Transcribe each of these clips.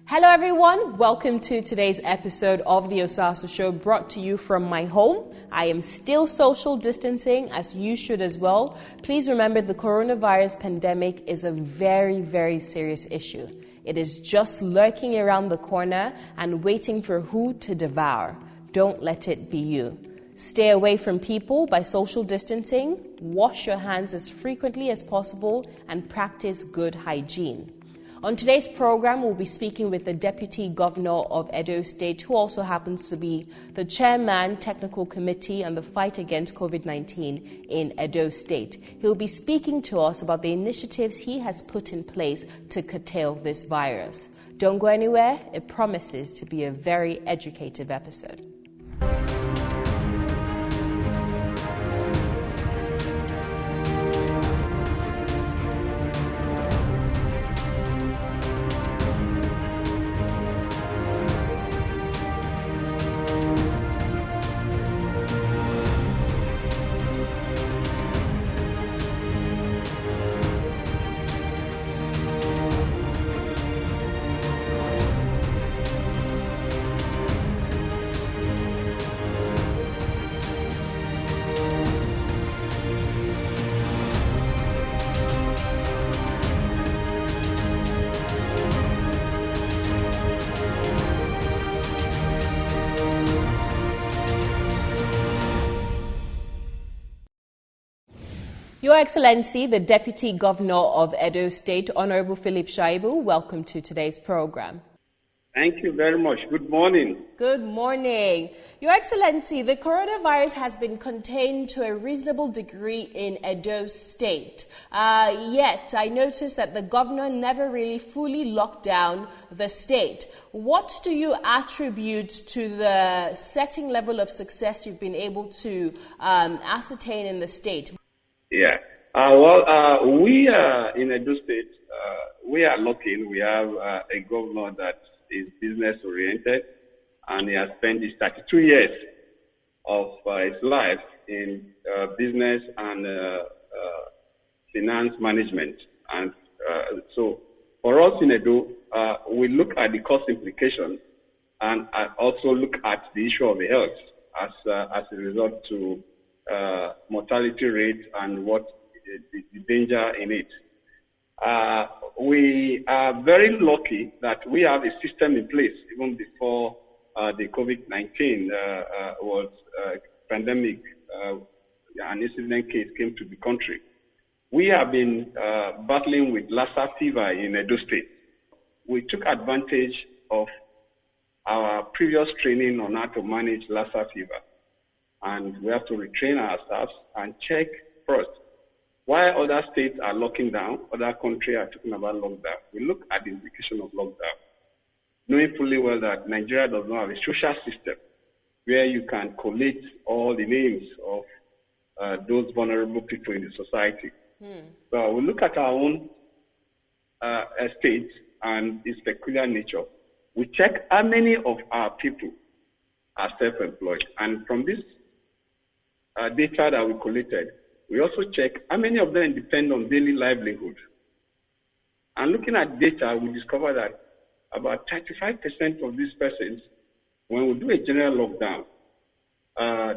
Hello everyone, welcome to today's episode of the Osasu Show, brought to you from my home. I am still social distancing, as you should as well. Please remember the coronavirus pandemic is a very, very serious issue. It is just lurking around the corner and waiting for who to devour. Don't let it be you. Stay away from people by social distancing, wash your hands as frequently as possible, and practice good hygiene. On today's program, we'll be speaking with the Deputy Governor of Edo State, who also happens to be the Chairman, Technical Committee on the Fight Against COVID-19 in Edo State. He'll be speaking to us about the initiatives he has put in place to curtail this virus. Don't go anywhere. It promises to be a very educative episode. Your Excellency, the Deputy Governor of Edo State, Honorable Philip Shaibu, welcome to today's program. Thank you very much. Good morning. Good morning. Your Excellency, the coronavirus has been contained to a reasonable degree in Edo State. Yet, I noticed that the governor never really fully locked down the state. What do you attribute to the setting level of success you've been able to ascertain in the state? Yeah. We are in Edo State. We are lucky. We have a governor that is business-oriented, and he has spent his 32 years of his life in business and finance management. And so, for us in Edo, we look at the cost implications and also look at the issue of the health as a result to mortality rate and what the danger in it. We are very lucky that we have a system in place even before the COVID-19 pandemic, an incident case came to the country. We have been battling with Lassa fever in Edo State. We took advantage of our previous training on how to manage Lassa fever. And we have to retrain our staffs and check first. While other states are locking down, other countries are talking about lockdown, we look at the implication of lockdown, knowing fully well that Nigeria does not have a social system where you can collate all the names of those vulnerable people in the society. So we look at our own state and its peculiar nature. We check how many of our people are self-employed. And from this data that we collected, we also check how many of them depend on daily livelihood. And looking at data, we discover that about 35% of these persons, when we do a general lockdown,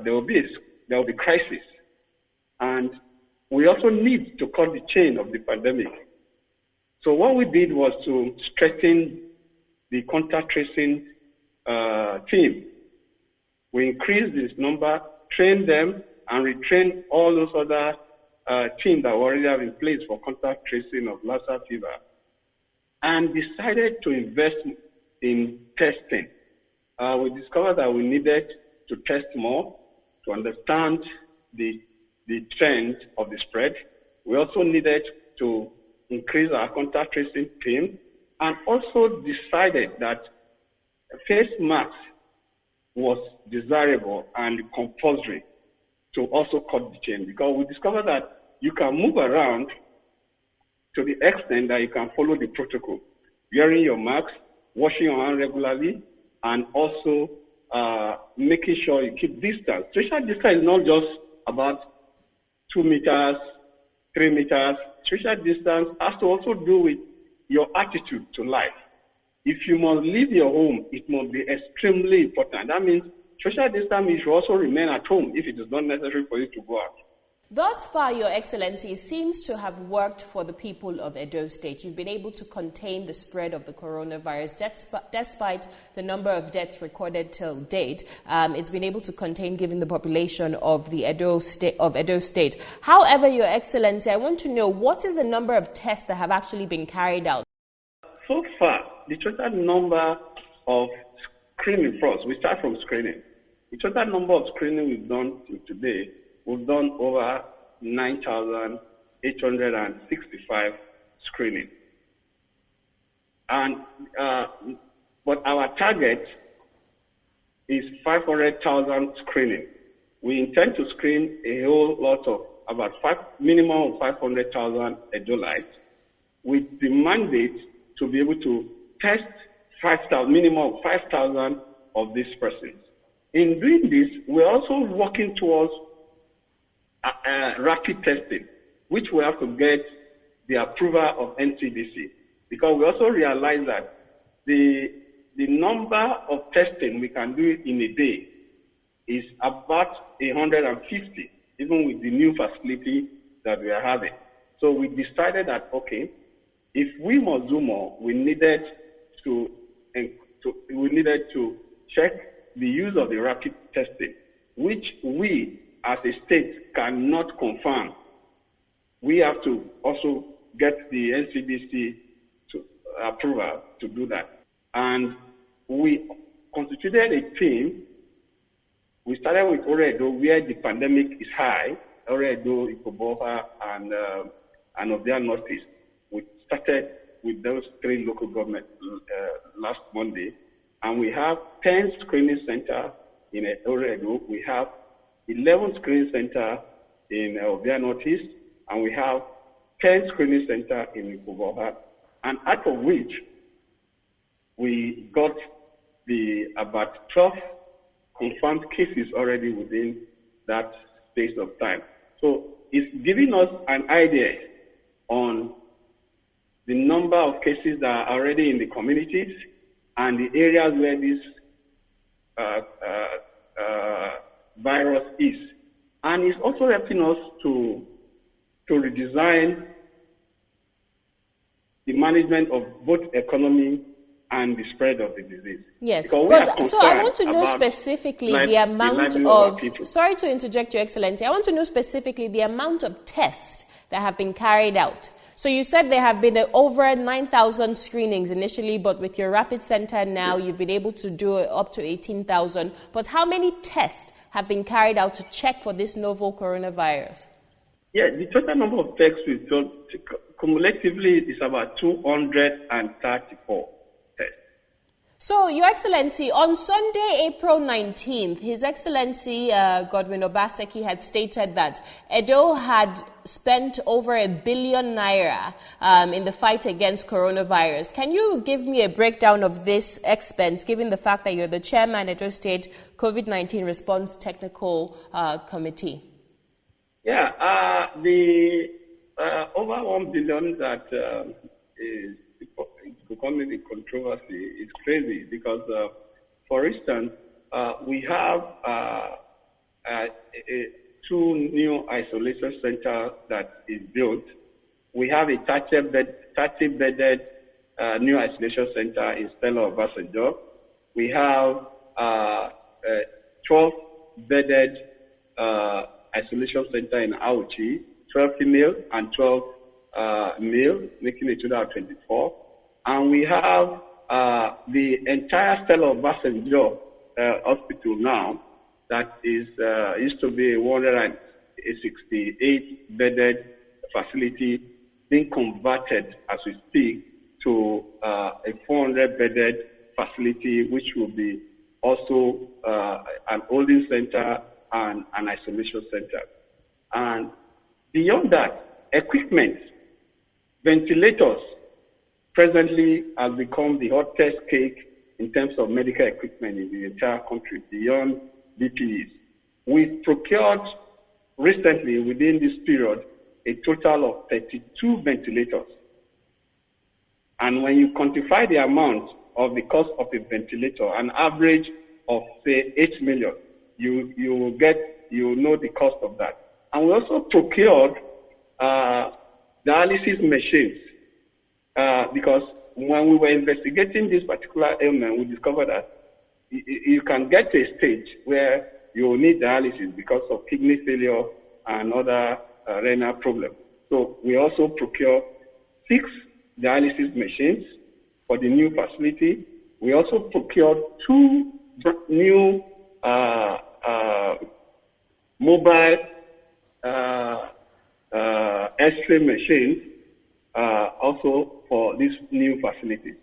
there will be crisis. And we also need to cut the chain of the pandemic. So what we did was to strengthen the contact tracing team. We increased this number, trained them, and retrain all those other teams that we already have in place for contact tracing of Lassa fever, and decided to invest in testing. We discovered that we needed to test more to understand the trend of the spread. We also needed to increase our contact tracing team, and also decided that face masks was desirable and compulsory to also cut the chain, because we discovered that you can move around to the extent that you can follow the protocol, wearing your mask, washing your hands regularly, and also making sure you keep distance. Social distance is not just about 2 meters, 3 meters. Social distance has to also do with your attitude to life. If you must leave your home, it must be extremely important. That means social distance, you should also remain at home if it is not necessary for you to go out. Thus far, Your Excellency, seems to have worked for the people of Edo State. You've been able to contain the spread of the coronavirus despite the number of deaths recorded till date. It's been able to contain given the population of the Edo State. However, Your Excellency, I want to know what is the number of tests that have actually been carried out? So far, the total number of screening first, we start from screening. The total number of screening we've done till today, we've done over 9,865 screening. And but our target is 500,000 screening. We intend to screen a whole lot of minimum of 500,000 Edolites with the mandate to be able to test minimum of 5,000 of these persons. In doing this, we're also working towards rapid testing, which we have to get the approval of NCDC, because we also realize that the number of testing we can do in a day is about 150, even with the new facility that we are having. So we decided that, okay, if we must do more, we needed to check the use of the rapid testing, which we as a state cannot confirm. We have to also get the NCDC to approval to do that. And we constituted a team. We started with Oredo, where the pandemic is high, Oredo, Ikoboha, and Obia Northeast. We started with those 3 local governments last Monday, and we have 10 screening centers in Oredo. We have 11 screening centers in Obia Northeast, and we have 10 screening centers in Ikoboha, and out of which we got about 12 confirmed cases already within that space of time. So it's giving us an idea on the number of cases that are already in the communities and the areas where this virus is. And it's also helping us to redesign the management of both economy and the spread of the disease. Yes, but so I want to know specifically the amount of, sorry to interject, Your Excellency, I want to know specifically the amount of tests that have been carried out. So you said there have been over 9,000 screenings initially, but with your rapid center now, you've been able to do up to 18,000. But how many tests have been carried out to check for this novel coronavirus? Yeah, the total number of tests we've done cumulatively is about 234 tests. So, Your Excellency, on Sunday, April 19th, His Excellency Godwin Obaseki had stated that Edo had spent over ₦1 billion in the fight against coronavirus. Can you give me a breakdown of this expense, given the fact that you're the chairman of Edo State COVID-19 Response Technical Committee? Yeah, the over $1 billion that is becoming a controversy is crazy because, for instance, we have 2 new isolation centers that is built. We have a 30-bedded new isolation center in Stella Obasanjo. We have 12-bedded isolation center in Auchi, 12 female and 12 male, making a total of 24. And we have the entire Stella Obasanjo hospital now that is used to be a 168-bedded facility being converted as we speak to a 400-bedded facility, which will be also an holding center and an isolation center. And beyond that, equipment, ventilators presently has become the hottest cake in terms of medical equipment in the entire country, beyond BPEs. We procured recently, within this period, a total of 32 ventilators. And when you quantify the amount of the cost of a ventilator, an average of say 8 million, you know the cost of that. And we also procured dialysis machines because when we were investigating this particular ailment, we discovered that you can get to a stage where you will need dialysis because of kidney failure and other renal problems. So we also procured 6 dialysis machines for the new facility. We also procured 2 new mobile X-ray machines also for this new facility.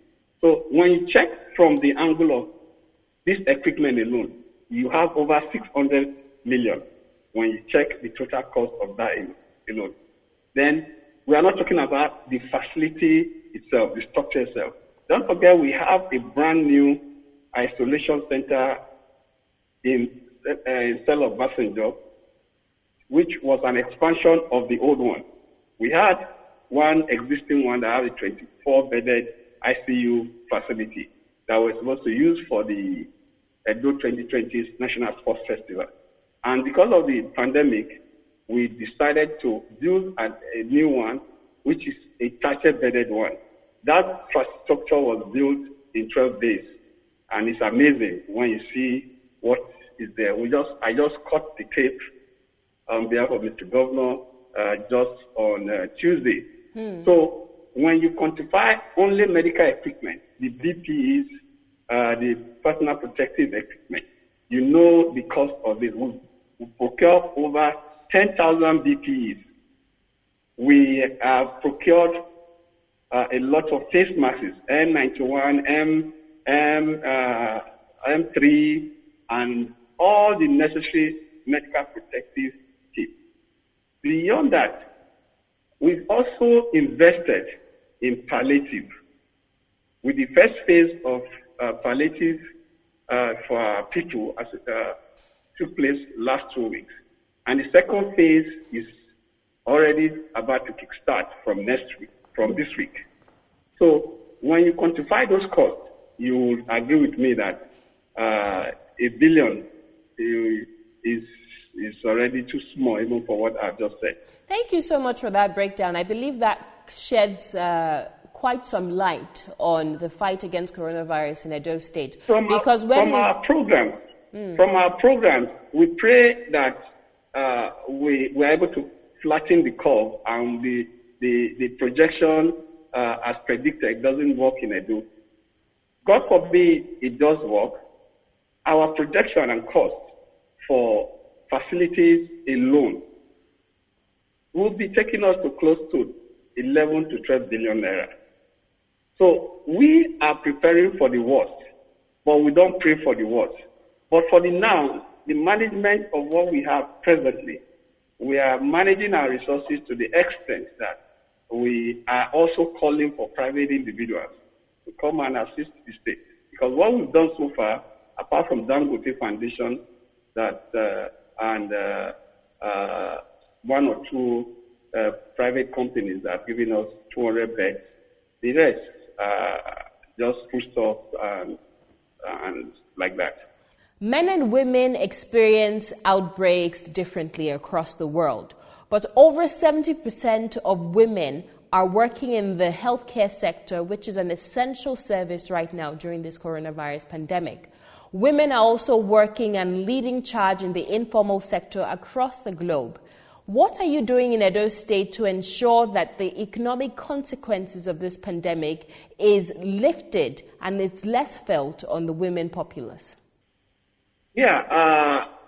So when you check from the angle of this equipment alone, you have over 600 million when you check the total cost of that alone. Then we are not talking about the facility itself, the structure itself. Don't forget we have a brand new isolation center in Cell of Messenger, which was an expansion of the old one. We had one existing one that had a 24-bedded ICU facility that was supposed to use for the Edo 2020's National Sports Festival. And because of the pandemic, we decided to build a new one, which is a 30-bedded one. That structure was built in 12 days. And it's amazing when you see what is there. I just cut the tape on behalf of Mr. Governor just on Tuesday. So when you quantify only medical equipment, the BPEs, the personal protective equipment, you know the cost of it. We procure over 10,000 BPEs. We have procured a lot of face masks, N91, M3, and all the necessary medical protective kits. Beyond that, we've also invested in palliative. With the first phase of palliative for our people took place last 2 weeks. And the second phase is already about to kickstart from this week. So when you quantify those costs, you will agree with me that $1 billion is already too small even for what I've just said. Thank you so much for that breakdown. I believe that sheds quite some light on the fight against coronavirus in Edo State. From our program, we pray that we are able to flatten the curve and the projection as predicted doesn't work in Edo. God forbid it does work. Our projection and cost for facilities alone will be taking us to close to 11 to 12 billion naira. So we are preparing for the worst, but we don't pray for the worst. But for the now, the management of what we have presently, we are managing our resources to the extent that we are also calling for private individuals to come and assist the state. Because what we've done so far, apart from Dangote Foundation and one or two private companies that have given us 200 beds, the rest just pushed off and like that. Men and women experience outbreaks differently across the world, but over 70% of women are working in the healthcare sector, which is an essential service right now during this coronavirus pandemic. Women are also working and leading charge in the informal sector across the globe. What are you doing in Edo State to ensure that the economic consequences of this pandemic is lifted and it's less felt on the women populace?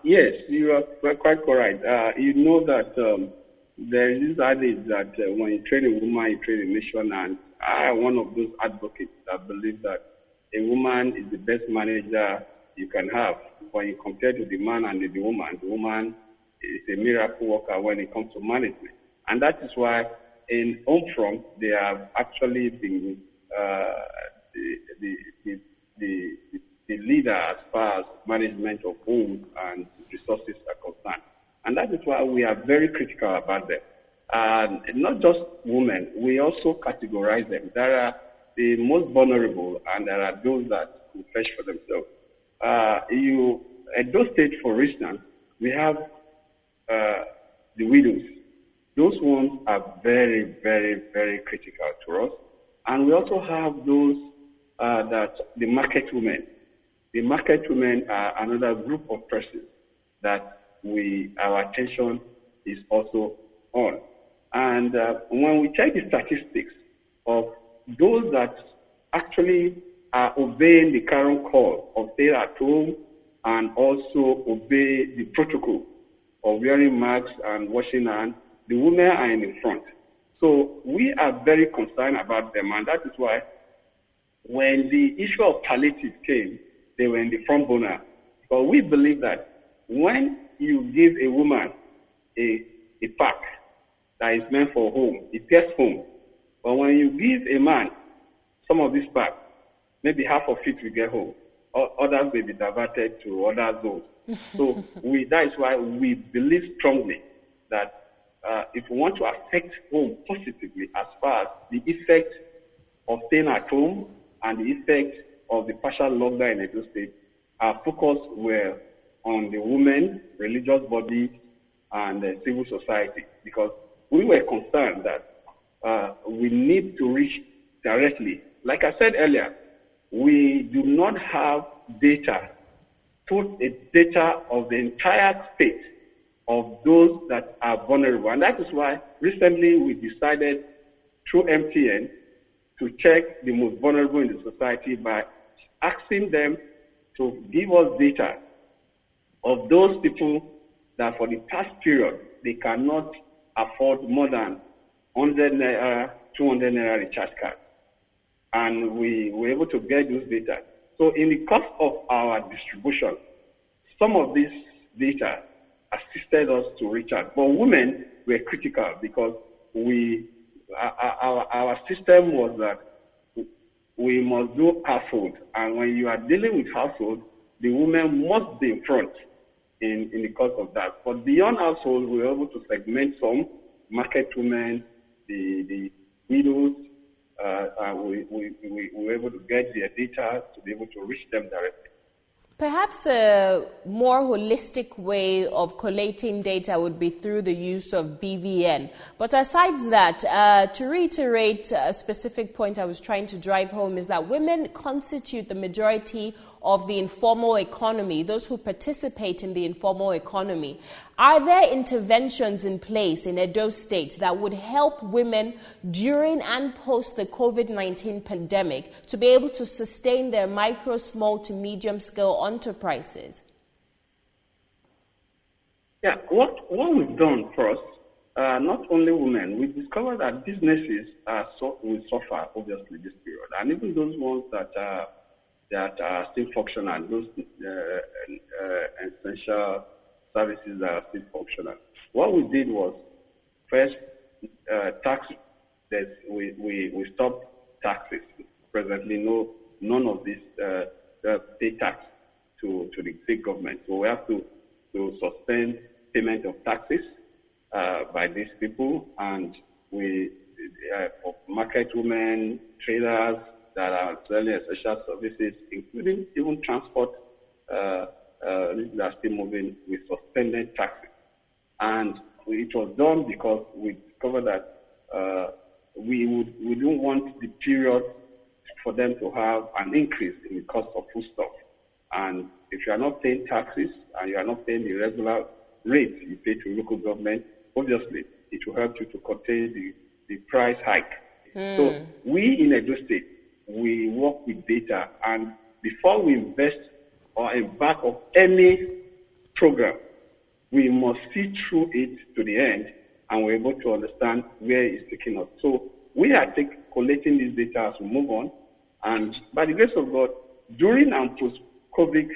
Yes, you are quite correct. You know that there is this adage that when you train a woman, you train a nation, and I am one of those advocates that believe that a woman is the best manager you can have. When you compare to the man and the woman is a miracle worker when it comes to management. And that is why in home front, they have actually been the leader as far as management of homes and resources are concerned. And that is why we are very critical about them. And not just women, we also categorize them. There are the most vulnerable, and there are those that will fetch for themselves. At those states, for instance, we have the widows. Those ones are very, very, very critical to us. And we also have those that the market women. The market women are another group of persons that our attention is also on. And when we check the statistics of those that actually are obeying the current call of stay at home and also obey the protocol of wearing masks and washing hands, the women are in the front. So we are very concerned about them, and that is why when the issue of palliative came, they were in the front burner. But we believe that when you give a woman a pack that is meant for home, it gets home. But when you give a man some of this pack, maybe half of it will get home. Others may be diverted to other zones. So that is why we believe strongly that if we want to affect home positively as far as the effect of staying at home and the effect of the partial lockdown in Edo State, our focus were on the women, religious bodies, and civil society, because we were concerned that we need to reach directly. Like I said earlier, we do not have data of the entire state of those that are vulnerable. And that is why recently we decided through MTN to check the most vulnerable in the society by asking them to give us data of those people that for the past period, they cannot afford more than 100 naira, 200 naira recharge card. And we were able to get those data. So in the course of our distribution, some of this data assisted us to reach out. But women were critical because our system was that we must do household. And when you are dealing with household, the women must be in front in the course of that. But beyond household, we were able to segment some market women, the widows. We were able to get their data to be able to reach them directly. Perhaps a more holistic way of collating data would be through the use of BVN. But aside that, to reiterate a specific point I was trying to drive home is that women constitute the majority of the informal economy, those who participate in the informal economy. Are there interventions in place in Edo State that would help women during and post the COVID-19 pandemic to be able to sustain their micro, small to medium scale enterprises? Yeah, what we've done first, not only women, we discovered that businesses will suffer obviously this period, and even those ones that are still functional, those essential services that are still functional. What we did was first tax. We stopped taxes. Presently, none of this pay tax to the state government. So we have to suspend payment of taxes by these people, and we for market women, traders that are selling essential services, including even transport, that are still moving, with suspended taxes. And it was done because we discovered that we don't want the period for them to have an increase in the cost of foodstuff. And if you are not paying taxes and you are not paying the regular rate you pay to local government, obviously it will help you to contain the price hike. So we in Edo State, we work with data, and before we invest or embark on any program, we must see through it to the end, and we're able to understand where it's taking us. So we are collecting this data as we move on, and by the grace of God, during and post-COVID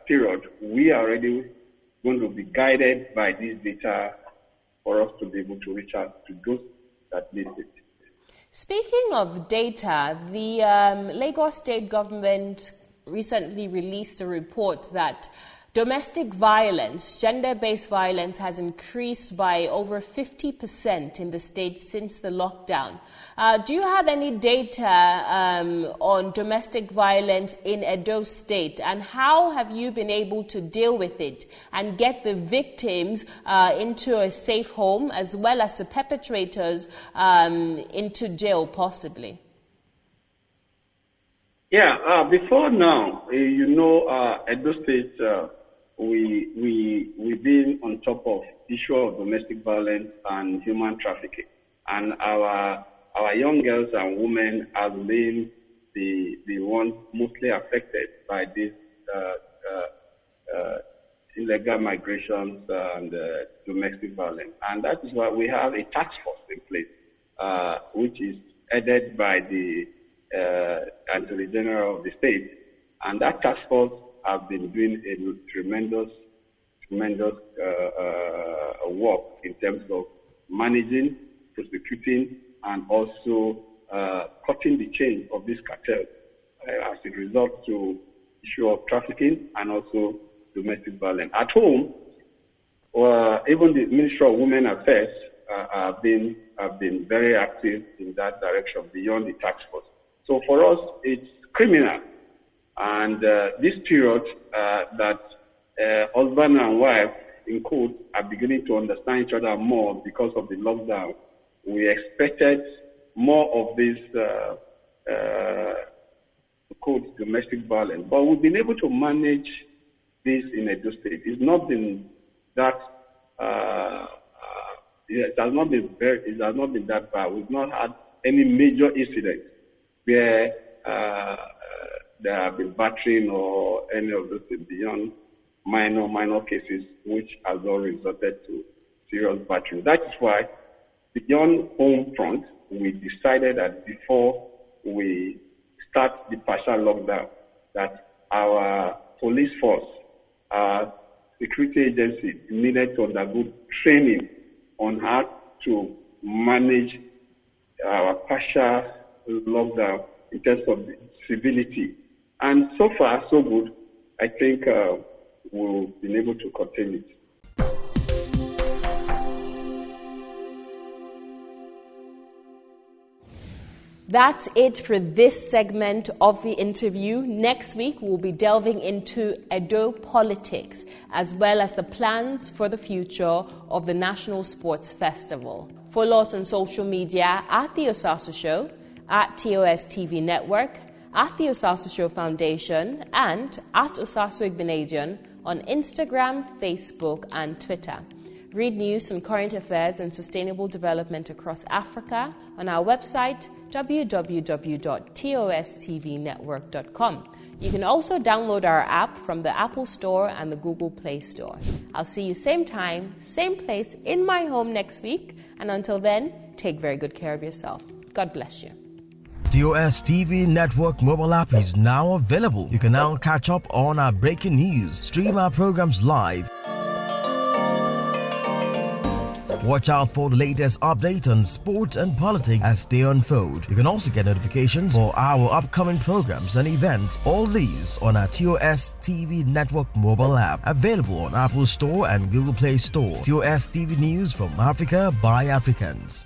period, we are already going to be guided by this data for us to be able to reach out to those that need it. Speaking of data, the Lagos state government recently released a report that Domestic violence, gender-based violence has increased by over 50% in the state since the lockdown. Do you have any data on domestic violence in Edo State, and how have you been able to deal with it and get the victims into a safe home as well as the perpetrators into jail possibly? Yeah, before now, Edo State, we've been on top of issue of domestic violence and human trafficking, and our young girls and women have been the ones mostly affected by this illegal migrations and domestic violence, and that is why we have a task force in place, which is headed by the Attorney General of the state, and that task force have been doing a tremendous work in terms of managing, prosecuting, and also cutting the chain of this cartel as a result to issue of trafficking and also domestic violence. At home, even the Ministry of Women Affairs have been very active in that direction beyond the task force. So for us, it's criminal. And this period that husband and wife in quote are beginning to understand each other more because of the lockdown, we expected more of this quote domestic violence, but we've been able to manage this in Edo State. It's not been that it has not been that bad. We've not had any major incidents where there have been battering or any of those things beyond minor cases, which has all resulted to serious battering. That is why, beyond home front, we decided that before we start the partial lockdown, that our police force, our security agency needed to undergo training on how to manage our partial lockdown in terms of civility. And so far, so good. I think we've been able to contain it. That's it for this segment of the interview. Next week, we'll be delving into Edo politics, as well as the plans for the future of the National Sports Festival. Follow us on social media at The Osasu Show, at TOS TV Network, at The Osasu Show Foundation, and at Osasu Igbinedion on Instagram, Facebook, and Twitter. Read news on current affairs and sustainable development across Africa on our website, www.tostvnetwork.com. You can also download our app from the Apple Store and the Google Play Store. I'll see you same time, same place in my home next week. And until then, take very good care of yourself. God bless you. TOS TV Network mobile app is now available. You can now catch up on our breaking news, stream our programs live, watch out for the latest update on sports and politics as they unfold. You can also get notifications for our upcoming programs and events. All these on our TOS TV Network mobile app, available on Apple Store and Google Play Store. TOS TV News from Africa by Africans.